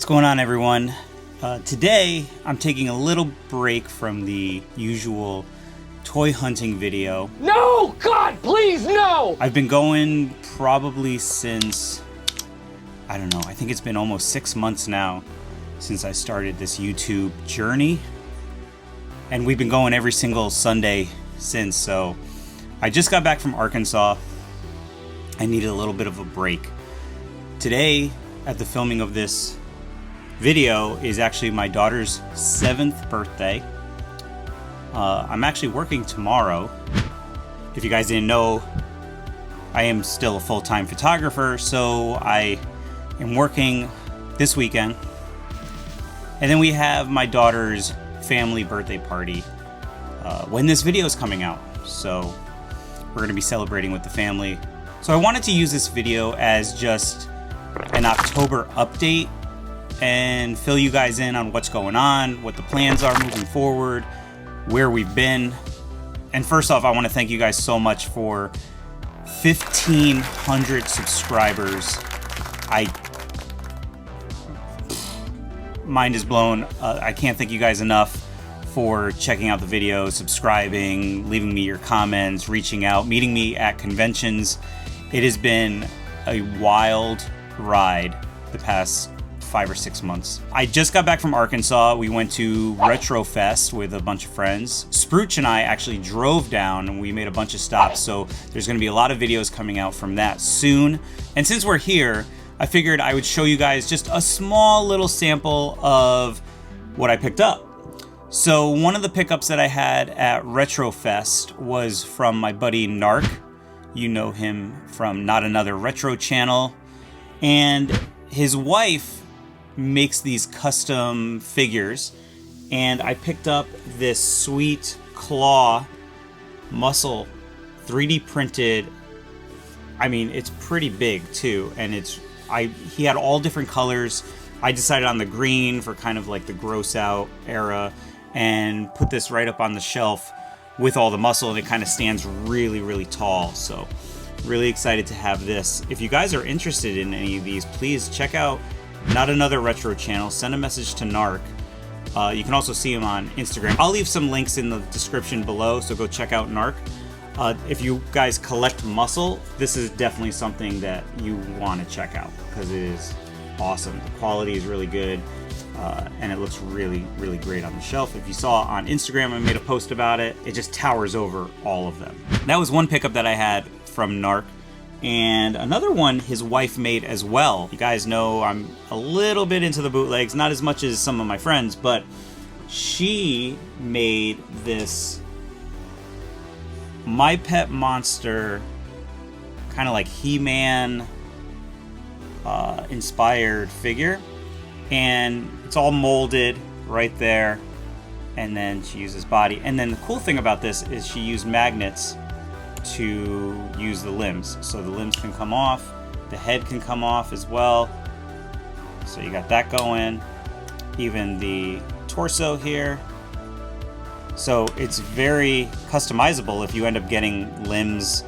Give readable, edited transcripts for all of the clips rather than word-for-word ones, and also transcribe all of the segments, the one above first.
What's going on, everyone? Today I'm taking a little break from the usual toy hunting video. No! God, please, no! I've been going probably since, I don't know, I think it's been almost 6 months now since I started this YouTube journey. And we've been going every single Sunday since, so I just got back from Arkansas. I needed a little bit of a break. Today, at the filming of this video, is actually my daughter's 7th birthday. I'm actually working tomorrow. If you guys didn't know, I am still a full-time photographer, so I am working this weekend. And then we have my daughter's family birthday party when this video is coming out. So we're going to be celebrating with the family. So I wanted to use this video as just an October update and fill you guys in on what's going on, what the plans are moving forward, where we've been. And first off, I want to thank you guys so much for 1,500 subscribers. Mind is blown. I can't thank you guys enough for checking out the video, subscribing, leaving me your comments, reaching out, meeting me at conventions. It has been a wild ride the past 5 or 6 months. I just got back from Arkansas. We went to Retro Fest with a bunch of friends. Sprooch and I actually drove down and we made a bunch of stops, so there's going to be a lot of videos coming out from that soon. And since we're here, I figured I would show you guys just a small little sample of what I picked up. So one of the pickups that I had at Retro Fest was from my buddy NARC. You know him from Not Another Retro channel. And his wife makes these custom figures. And I picked up this sweet claw muscle 3D printed. I mean, it's pretty big too. And he had all different colors. I decided on the green for kind of like the gross out era and put this right up on the shelf with all the muscle, and it kind of stands really, really tall. So really excited to have this. If you guys are interested in any of these, please check out Not Another Retro channel. Send a message to NARC. You can also see him on Instagram. I'll leave some links in the description below, so go check out NARC. If you guys collect muscle, this is definitely something that you want to check out because it is awesome. The quality is really good, and it looks really, really great on the shelf. If you saw on Instagram, I made a post about it. It just towers over all of them. That was one pickup that I had from NARC. And another one his wife made as well. You guys know I'm a little bit into the bootlegs, not as much as some of my friends, but she made this My Pet Monster kind of like He-Man inspired figure. And it's all molded right there. And then she uses body. And then the cool thing about this is she used magnets to use the limbs. So the limbs can come off, the head can come off as well. So you got that going. Even the torso here. So it's very customizable if you end up getting limbs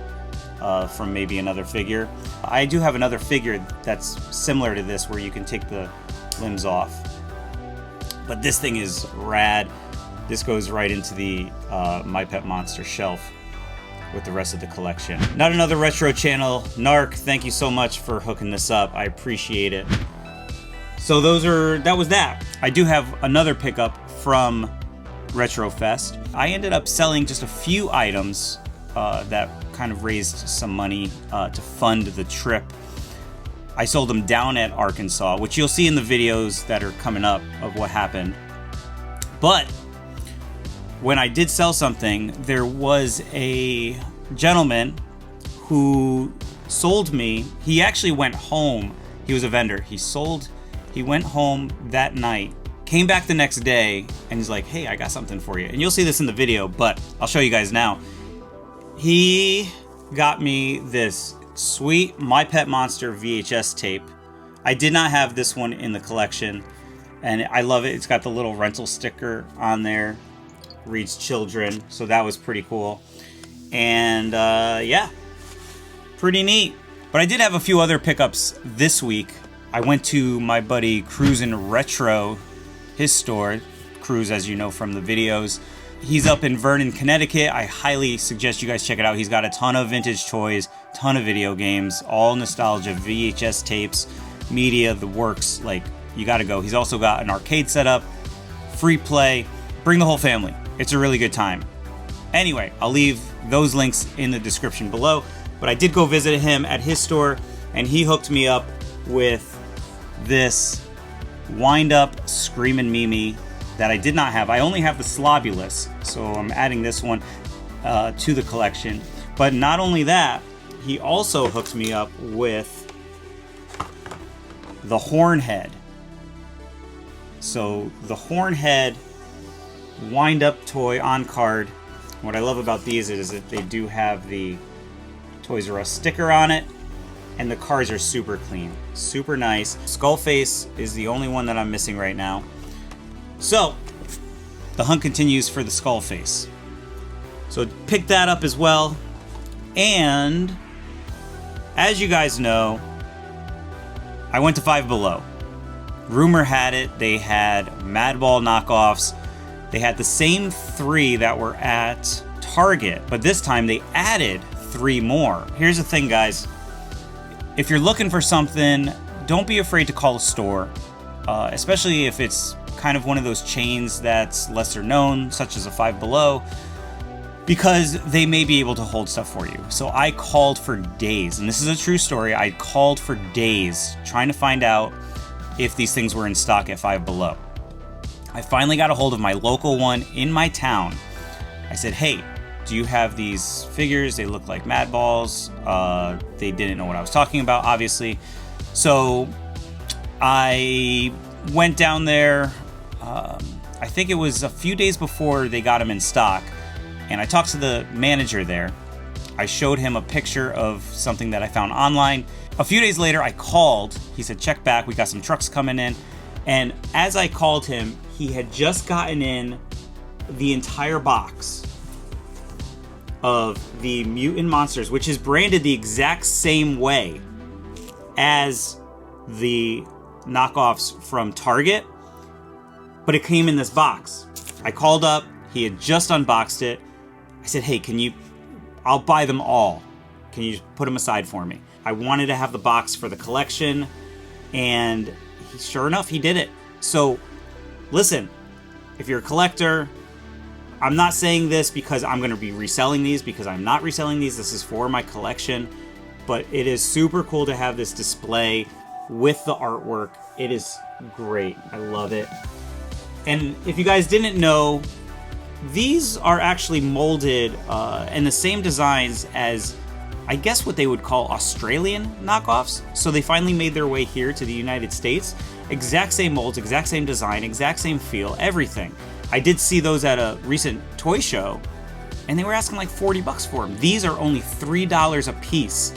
from maybe another figure. I do have another figure that's similar to this where you can take the limbs off. But this thing is rad. This goes right into the My Pet Monster shelf with the rest of the collection. Not Another Retro channel. NARC, thank you so much for hooking this up. I appreciate it. So that was that. I do have another pickup from Retro Fest. I ended up selling just a few items that kind of raised some money to fund the trip. I sold them down at Arkansas, which you'll see in the videos that are coming up of what happened. But when I did sell something, there was a gentleman who sold me. He actually went home. He was a vendor. He went home that night, came back the next day, and he's like, hey, I got something for you. And you'll see this in the video, but I'll show you guys now. He got me this sweet My Pet Monster VHS tape. I did not have this one in the collection, and I love it. It's got the little rental sticker on there. Reads children, so that was pretty cool. And yeah, pretty neat. But I did have a few other pickups this week. I went to my buddy Cruzn Retro, his store. Cruz, as you know from the videos. He's up in Vernon, Connecticut. I highly suggest you guys check it out. He's got a ton of vintage toys, ton of video games, all nostalgia, VHS tapes, media, the works. Like, you gotta go. He's also got an arcade setup, free play. Bring the whole family. It's a really good time. Anyway, I'll leave those links in the description below. But I did go visit him at his store, and he hooked me up with this wind-up Screamin' Mimi that I did not have. I only have the Slobulus, so I'm adding this one to the collection. But not only that, he also hooked me up with the Hornhead. So the Hornhead wind-up toy on card. What I love about these is that they do have the Toys R Us sticker on it, and the cards are super clean, super nice. Skullface is the only one that I'm missing right now. So, the hunt continues for the Skullface. So, pick that up as well. And, as you guys know, I went to Five Below. Rumor had it, they had Madball knockoffs. They had the same 3 that were at Target, but this time they added 3 more. Here's the thing, guys. If you're looking for something, don't be afraid to call a store, especially if it's kind of one of those chains that's lesser known, such as a Five Below, because they may be able to hold stuff for you. So I called for days, and this is a true story. I called for days trying to find out if these things were in stock at Five Below. I finally got a hold of my local one in my town. I said, hey, do you have these figures? They look like Madballs. They didn't know what I was talking about, obviously. So I went down there, I think it was a few days before they got them in stock, and I talked to the manager there. I showed him a picture of something that I found online. A few days later, I called. He said, check back, we got some trucks coming in. And as I called him, he had just gotten in the entire box of the Mutant Monsters, which is branded the exact same way as the knockoffs from Target, but it came in this box. I called up, he had just unboxed it. I said, hey, I'll buy them all. Can you just put them aside for me? I wanted to have the box for the collection, and sure enough, he did it. So, listen, if you're a collector, I'm not saying this because I'm going to be reselling these, because I'm not reselling these. This is for my collection. But it is super cool to have this display with the artwork. It is great. I love it. And if you guys didn't know, these are actually molded in the same designs as, I guess, what they would call Australian knockoffs. So they finally made their way here to the United States. Exact same molds, exact same design, exact same feel, everything. I did see those at a recent toy show, and they were asking like $40 for them. These are only $3 a piece,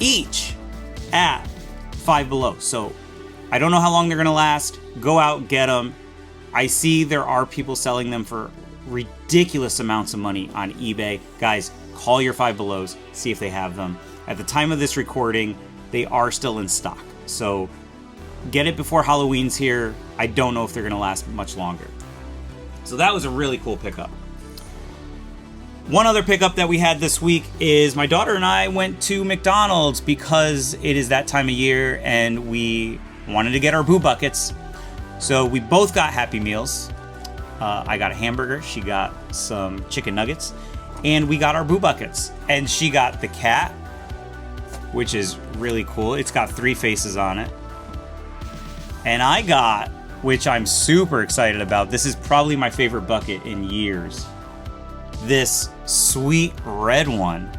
each at Five Below. So I don't know how long they're gonna last. Go out, get them. I see there are people selling them for ridiculous amounts of money on eBay. Guys, call your Five Belows, see if they have them. At the time of this recording, they are still in stock. So get it before Halloween's here. I don't know if they're gonna last much longer. So that was a really cool pickup. One other pickup that we had this week is my daughter and I went to McDonald's because it is that time of year and we wanted to get our Boo Buckets. So we both got Happy Meals. I got a hamburger, she got some chicken nuggets, and we got our Boo Buckets. And she got the cat, which is really cool. It's got 3 faces on it. And I got, which I'm super excited about, this is probably my favorite bucket in years, this sweet red one.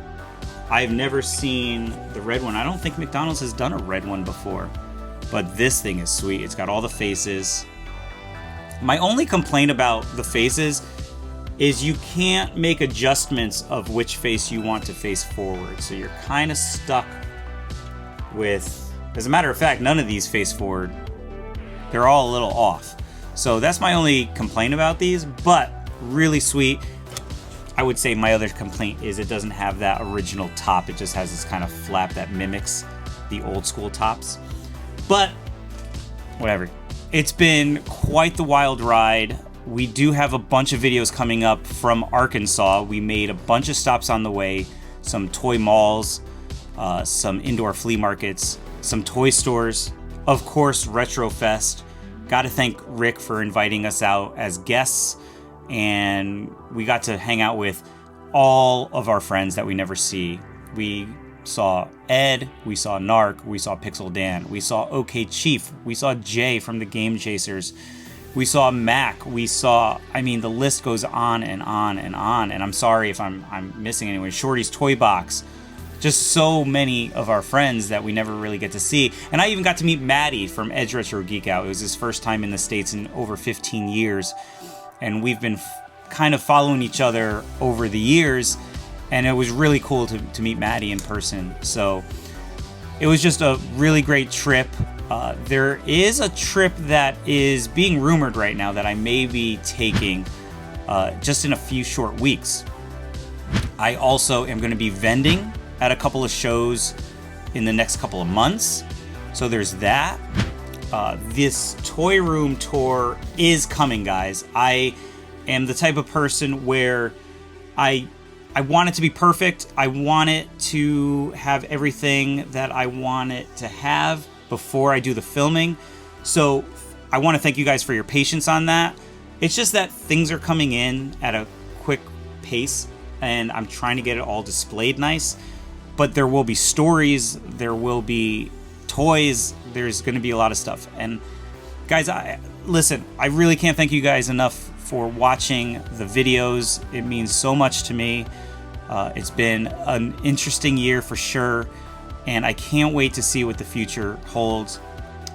I've never seen the red one. I don't think McDonald's has done a red one before, but this thing is sweet. It's got all the faces. My only complaint about the faces is you can't make adjustments of which face you want to face forward. So you're kind of stuck with, as a matter of fact, none of these face forward. They're all a little off. So that's my only complaint about these, but really sweet. I would say my other complaint is it doesn't have that original top. It just has this kind of flap that mimics the old school tops. But whatever. It's been quite the wild ride. We do have a bunch of videos coming up from Arkansas. We made a bunch of stops on the way, some toy malls, some indoor flea markets, some toy stores, of course, Retro Fest. Got to thank Rick for inviting us out as guests, and we got to hang out with all of our friends that we never see. We saw Ed, we saw NARC, we saw Pixel Dan, we saw OK Chief, we saw Jay from the Game Chasers, we saw Mac, we saw, I mean, the list goes on and on and on, and I'm sorry if I'm missing anyone. Shorty's Toy Box. Just so many of our friends that we never really get to see. And I even got to meet Maddie from Edge Retro Geek Out. It was his first time in the States in over 15 years. And we've been kind of following each other over the years. And it was really cool to meet Maddie in person. So it was just a really great trip. There is a trip that is being rumored right now that I may be taking just in a few short weeks. I also am going to be vending at a couple of shows in the next couple of months. So there's that. This toy room tour is coming, guys. I am the type of person where I want it to be perfect. I want it to have everything that I want it to have before I do the filming. So I want to thank you guys for your patience on that. It's just that things are coming in at a quick pace, and I'm trying to get it all displayed nice. But there will be stories, there will be toys, there's going to be a lot of stuff. And guys, listen, I really can't thank you guys enough for watching the videos. It means so much to me. It's been an interesting year for sure, and I can't wait to see what the future holds.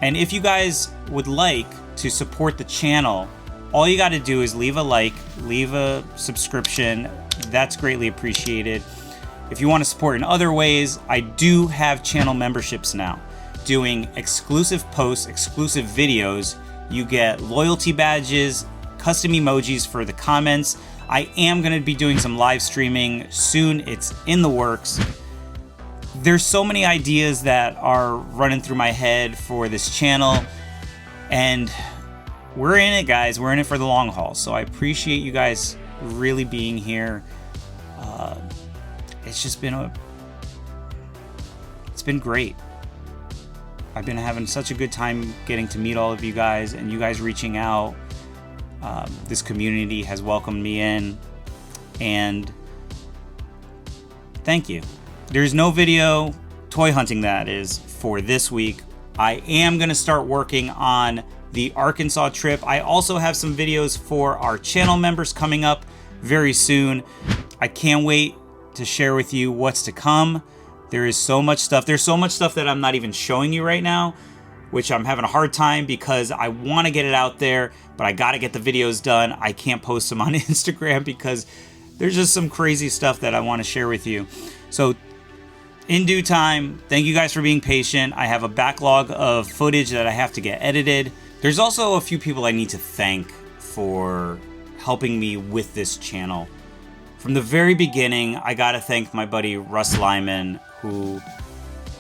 And if you guys would like to support the channel, all you got to do is leave a like, leave a subscription. That's greatly appreciated. If you want to support in other ways, I do have channel memberships now, doing exclusive posts, exclusive videos. You get loyalty badges, custom emojis for the comments. I am going to be doing some live streaming soon. It's in the works. There's so many ideas that are running through my head for this channel, and we're in it, guys. We're in it for the long haul. So I appreciate you guys really being here. It's just been it's been great. I've been having such a good time getting to meet all of you guys, and you guys reaching out. This community has welcomed me in, and thank you. There's no video toy hunting, that is, for this week. I am going to start working on the Arkansas trip. I also have some videos for our channel members coming up very soon. I can't wait to share with you what's to come. There is so much stuff. There's so much stuff that I'm not even showing you right now, which I'm having a hard time because I want to get it out there, but I got to get the videos done. I can't post them on Instagram because there's just some crazy stuff that I want to share with you. So in due time, thank you guys for being patient. I have a backlog of footage that I have to get edited. There's also a few people I need to thank for helping me with this channel. From the very beginning, I gotta thank my buddy Russ Lyman, who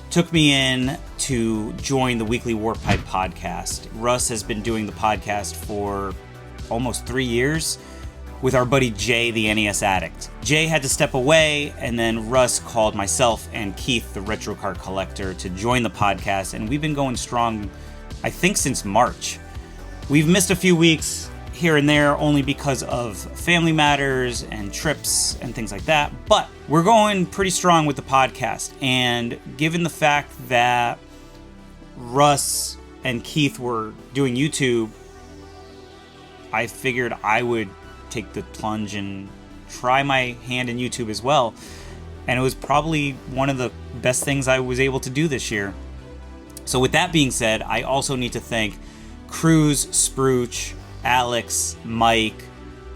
took me in to join the Weekly Warp Pipe podcast. Russ has been doing the podcast for almost 3 years with our buddy Jay, the NES Addict. Jay had to step away, and then Russ called myself and Keith, the Retro Car Collector, to join the podcast, and we've been going strong, I think, since March. We've missed a few weeks here and there only because of family matters and trips and things like that, but we're going pretty strong with the podcast. And given the fact that Russ and Keith were doing YouTube, I figured I would take the plunge and try my hand in YouTube as well. And it was probably one of the best things I was able to do this year. So with that being said, I also need to thank Cruz, Sprooch, Alex, Mike,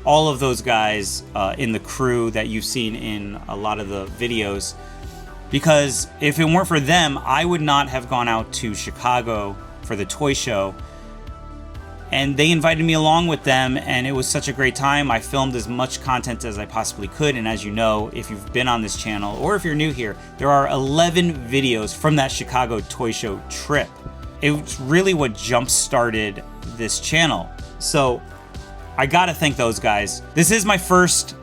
all of those guys in the crew that you've seen in a lot of the videos. Because if it weren't for them, I would not have gone out to Chicago for the toy show. And they invited me along with them, and it was such a great time. I filmed as much content as I possibly could, and as you know, if you've been on this channel, or if you're new here, there are 11 videos from that Chicago toy show trip. it's really what jump-started this channel. So I gotta thank those guys. This is my first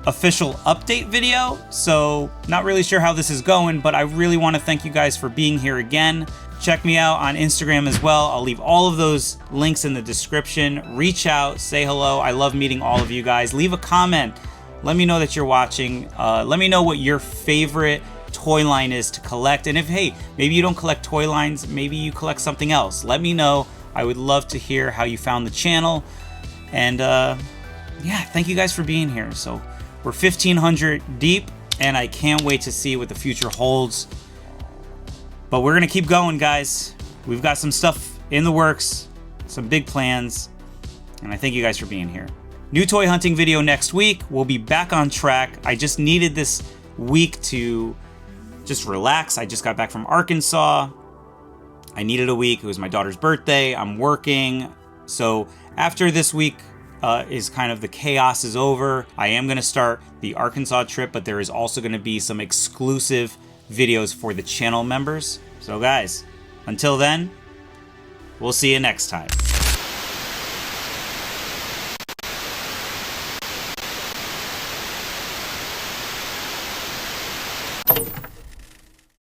official update video, so not really sure how this is going, but I really want to thank you guys for being here again. Check me out on Instagram as well. I'll leave all of those links in the description. Reach out, say hello. I love meeting all of you guys. Leave a comment. Let me know that you're watching. Let me know what your favorite toy line is to collect. And if, hey, maybe you don't collect toy lines, maybe you collect something else. Let me know. I would love to hear how you found the channel. And yeah, thank you guys for being here. So we're 1,500 deep, and I can't wait to see what the future holds. But we're gonna keep going, guys. We've got some stuff in the works, some big plans, and I thank you guys for being here. New toy hunting video next week. We'll be back on track. I just needed this week to just relax. I just got back from Arkansas. I needed a week. It was my daughter's birthday. I'm working. So after this week is kind of the chaos is over, I am gonna start the Arkansas trip, but there is also gonna be some exclusive videos for the channel members. So guys, until then, we'll see you next time.